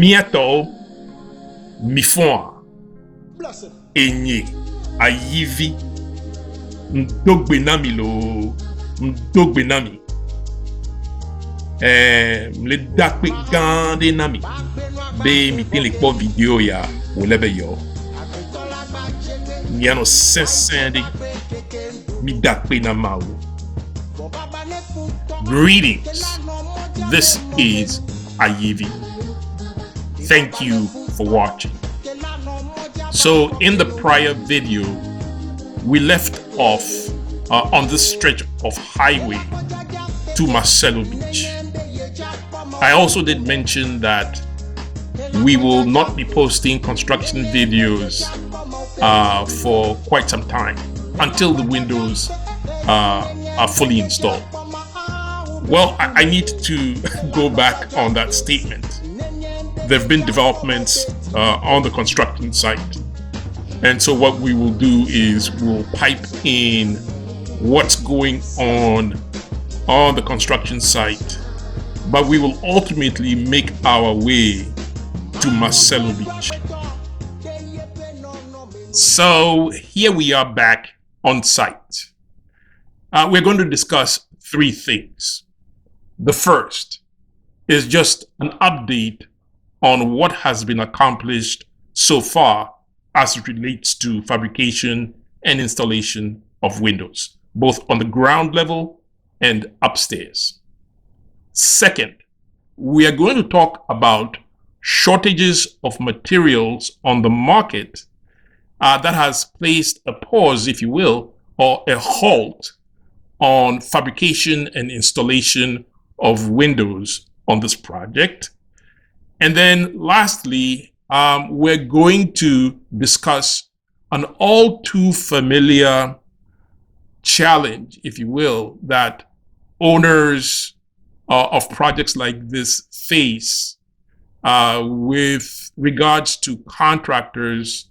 Miato Mifon Enye Ayivi Ndogbenami lo Ndogbenami le dakpe gande nami be mi tin le po video ya o lebe yo mi ano sensende mi dakpe na mawo. Greetings, this is Ayivi. Thank you for watching. So in the prior video we left off on this stretch of highway to Marcelo Beach. I also did mention that we will not be posting construction videos for quite some time until the windows are fully installed. Well, I need to go back on that statement. There have been developments on the construction site, and so what we will do is we'll pipe in what's going on the construction site, but we will ultimately make our way to Marcelo Beach. So here we are back on site. We're going to discuss three things. The first is just an update on what has been accomplished so far as it relates to fabrication and installation of windows, both on the ground level and upstairs. Second, we are going to talk about shortages of materials on the market that has placed a pause, if you will, or a halt on fabrication and installation of windows on this project. And then lastly, we're going to discuss an all too familiar challenge, if you will, that owners of projects like this face with regards to contractors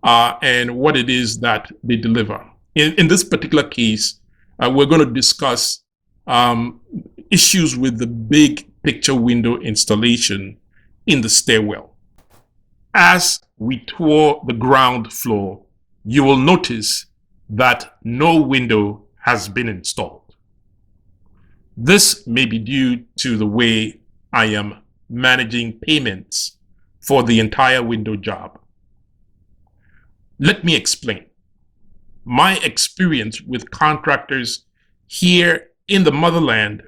and what it is that they deliver. In this particular case, we're going to discuss issues with the big picture window installation in the stairwell. As we tour the ground floor, you will notice that no window has been installed. This may be due to the way I am managing payments for the entire window job. Let me explain. My experience with contractors here in the motherland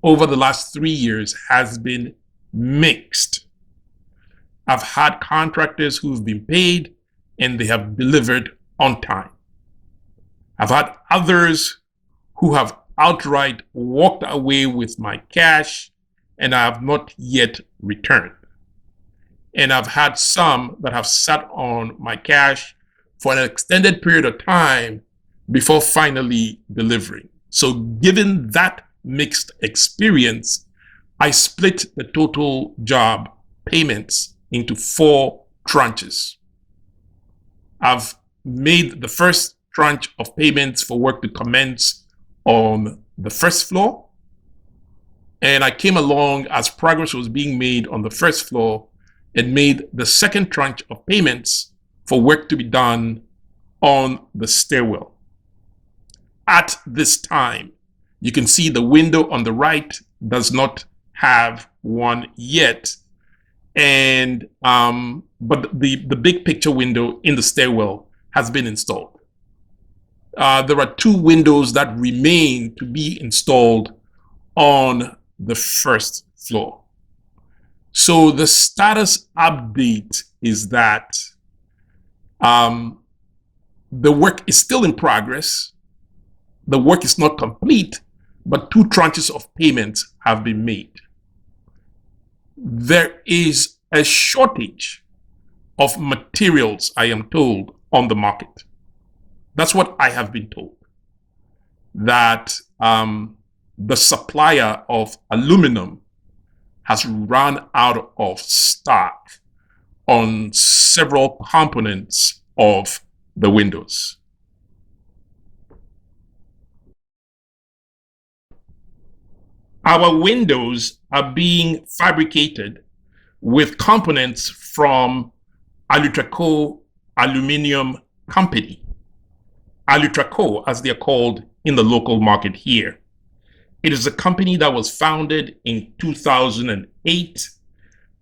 over the last 3 years has been mixed. I've had contractors who've been paid and they have delivered on time. I've had others who have outright walked away with my cash and I have not yet returned. And I've had some that have sat on my cash for an extended period of time before finally delivering. So given that mixed experience, I split the total job payments into 4 tranches. I've made the first tranche of payments for work to commence on the first floor. And I came along as progress was being made on the first floor and made the second tranche of payments for work to be done on the stairwell. At this time, you can see the window on the right does not have one yet. And but the big picture window in the stairwell has been installed. There are 2 windows that remain to be installed on the first floor. So the status update is that the work is still in progress. The work is not complete, but 2 tranches of payments have been made. There is a shortage of materials, I am told, on the market. That's what I have been told. That the supplier of aluminum has run out of stock on several components of the windows. Our windows are being fabricated with components from Alutraco Aluminium Company. Alutraco, as they're called in the local market here. It is a company that was founded in 2008,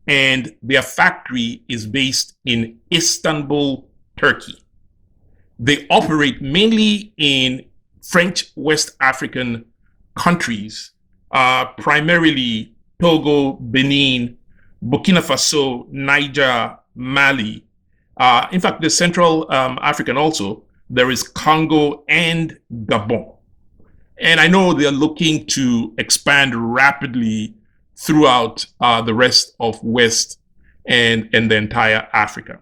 and their factory is based in Istanbul, Turkey. They operate mainly in French West African countries, primarily Togo, Benin, Burkina Faso, Niger, Mali. In fact, the Central African also, there is Congo and Gabon. And I know they're looking to expand rapidly throughout the rest of West and the entire Africa.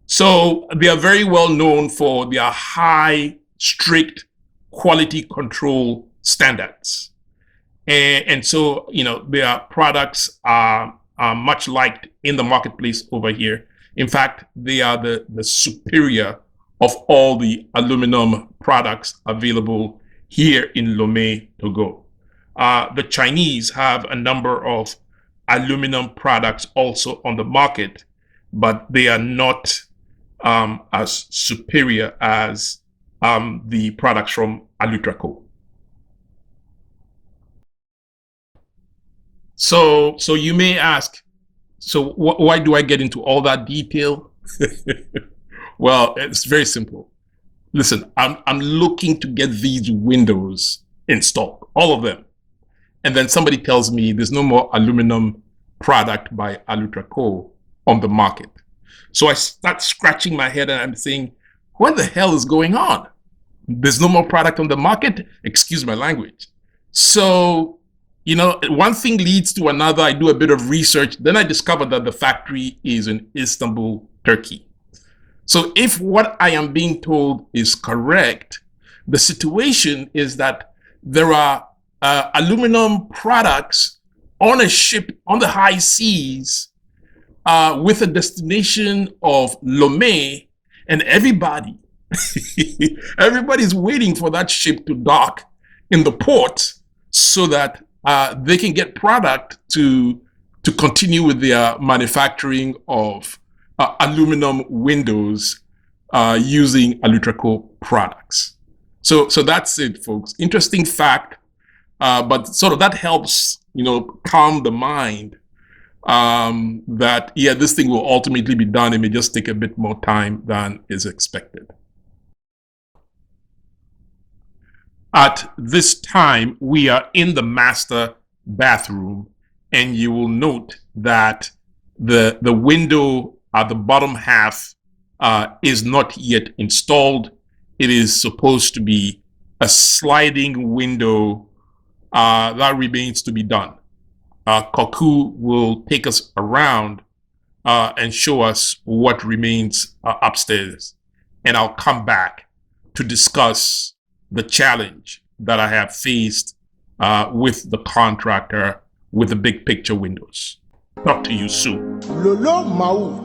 So they are very well known for their high, strict quality control standards. And so, you know, their products are much liked in the marketplace over here. In fact, they are the superior of all the aluminum products available here in Lomé, Togo. The Chinese have a number of aluminum products also on the market, but they are not as superior as the products from Alutraco. So you may ask, so why do I get into all that detail? Well, it's very simple. Listen, I'm looking to get these windows installed, all of them. And then somebody tells me there's no more aluminum product by Alutraco on the market. So I start scratching my head and I'm saying, what the hell is going on? There's no more product on the market? Excuse my language. So, you know, one thing leads to another. I do a bit of research. Then I discover that the factory is in Istanbul, Turkey. So if what I am being told is correct, the situation is that there are aluminum products on a ship on the high seas with a destination of Lomé, and everybody's waiting for that ship to dock in the port so that they can get product to continue with their manufacturing of aluminum windows using Alutraco products. So that's it, folks. Interesting fact, but sort of that helps, you know, calm the mind that, yeah, this thing will ultimately be done. It may just take a bit more time than is expected. At this time, we are in the master bathroom, and you will note that the window at the bottom half is not yet installed. It is supposed to be a sliding window that remains to be done. Koku will take us around and show us what remains upstairs. And I'll come back to discuss the challenge that I have faced with the contractor with the big picture windows. Talk to you soon. Lolo mau.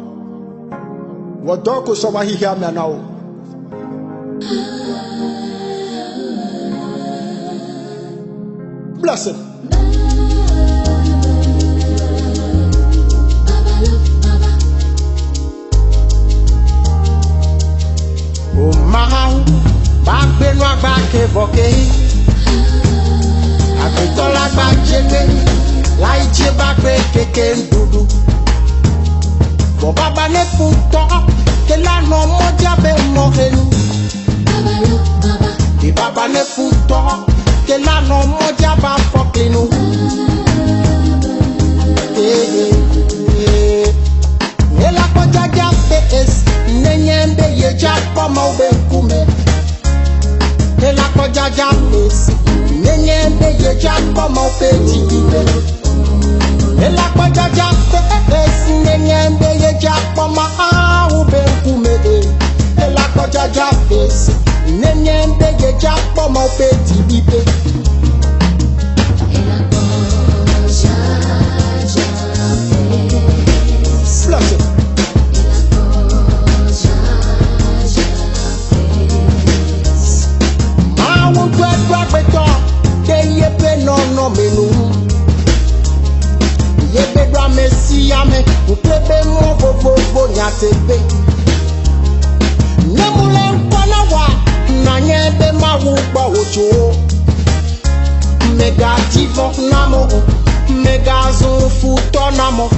Wadoko sawahi here now. Blessed. Oh mahau, back benwa back evoke. Akitola back cheke, laiche back keke ndudu. Bo baba ne futo, ke la no moja be mohenu. Di baba ne futo, ke la no moja ba foklinu. Ela koja japes, nenyembe ye jakpo mo be kume. Ela koja japes, nenyembe ye jakpo mo be tigibe. Ela koja japes, nenyembe ye jakpo ma ube kume. Ela koja japes, nenyembe ye jakpo mo be tigibe. No menu. Ye bedra Messi ame. Uplebe mo bobo nyatebe. Nemule nkwana wa na nyebe mawuba ocho. Mega tivo namo, mega zonfuto namo.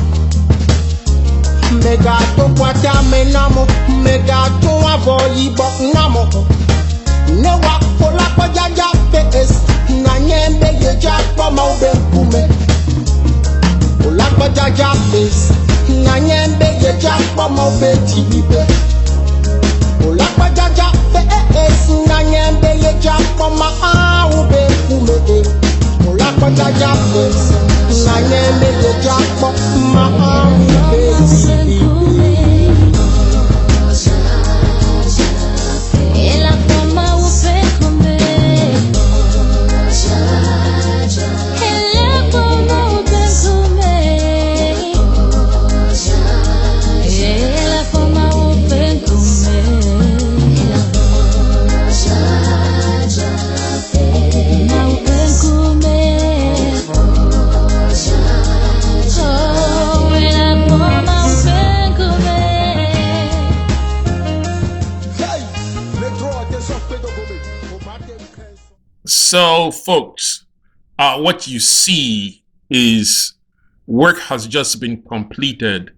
Mega to kwata menamo, mega to avoyi bok namo. Ne wa pola ko jaja PS, na nyembe ye japo ma ube kume. Pola ko jaja PS, na nyembe ye japo ma ube tibibe. Pola ko jaja PS, na nyembe ye japo ma ube kume. Pola ko jaja PS, na nyembe ye japo ma ube tibibe. So, folks, what you see is work has just been completed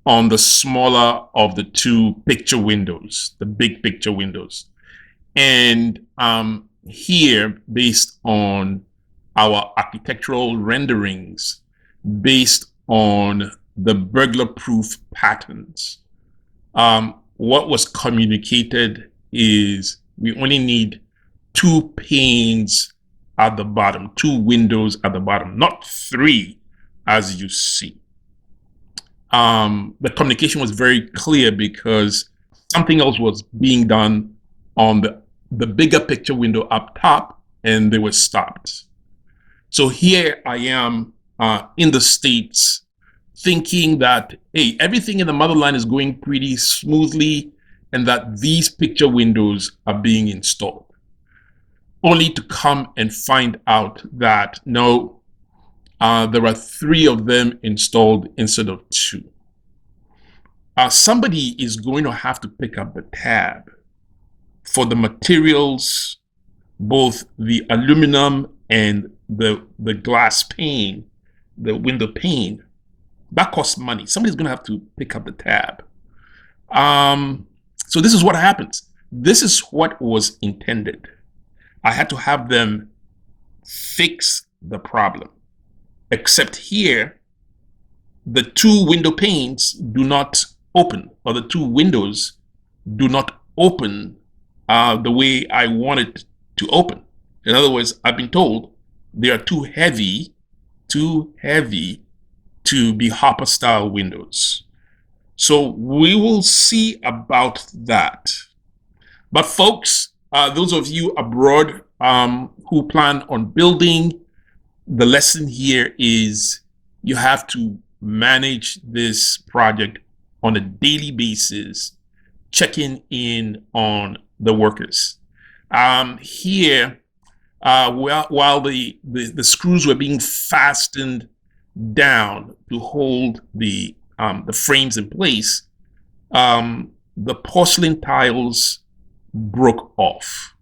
on the smaller of the two picture windows, the big picture windows. And here, based on our architectural renderings, based on the burglar-proof patterns, what was communicated is we only need two panes at the bottom, two windows at the bottom, not three, as you see. The communication was very clear because something else was being done on the bigger picture window up top, and they were stopped. So here I am in the States thinking that, hey, everything in the motherland is going pretty smoothly and that these picture windows are being installed, only to come and find out that no, there are three of them installed instead of two. Somebody is going to have to pick up the tab for the materials, both the aluminum and the glass pane, the window pane. That costs money. Somebody's going to have to pick up the tab. So this is what happens. This is what was intended. I had to have them fix the problem. Except here, the two window panes do not open, or the two windows do not open the way I want it to open. In other words, I've been told they are too heavy to be hopper style windows. So we will see about that. But folks, those of you abroad who plan on building, the lesson here is you have to manage this project on a daily basis, checking in on the workers. Here, while the screws were being fastened down to hold the frames in place, the porcelain tiles broke off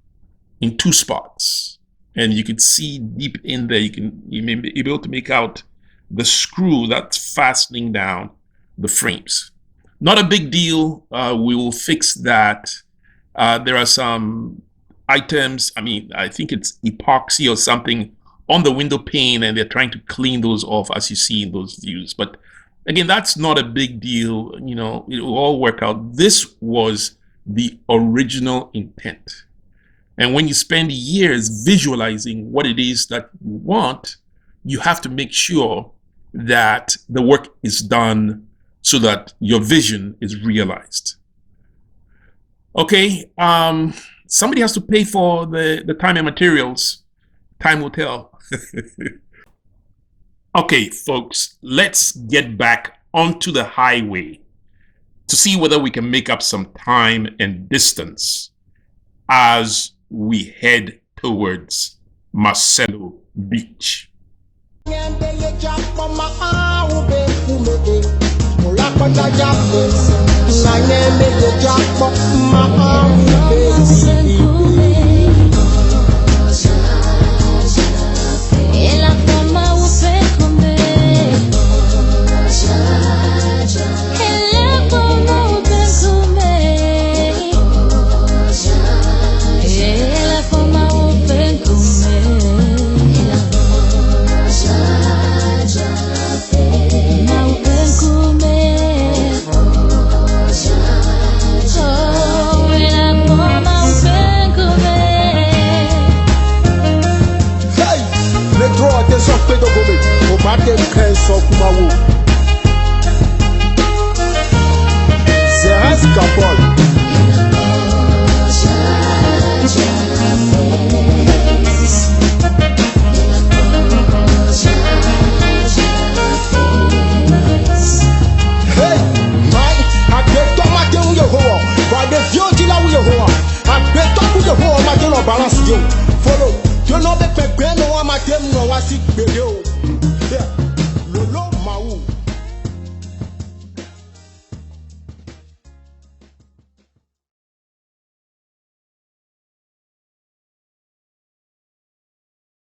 in two spots, and you could see deep in there. You may be able to make out the screw that's fastening down the frames. Not a big deal. We will fix that. There are some items. I think it's epoxy or something on the window pane, and they're trying to clean those off, as you see in those views. But again, that's not a big deal. You know, it will all work out. This was the original intent. And when you spend years visualizing what it is that you want, you have to make sure that the work is done so that your vision is realized. Okay, somebody has to pay for the time and materials. Time will tell. Okay, folks, let's get back onto the highway to see whether we can make up some time and distance as we head towards Marcelo Beach. Follow, you know the no one my game no was sick video.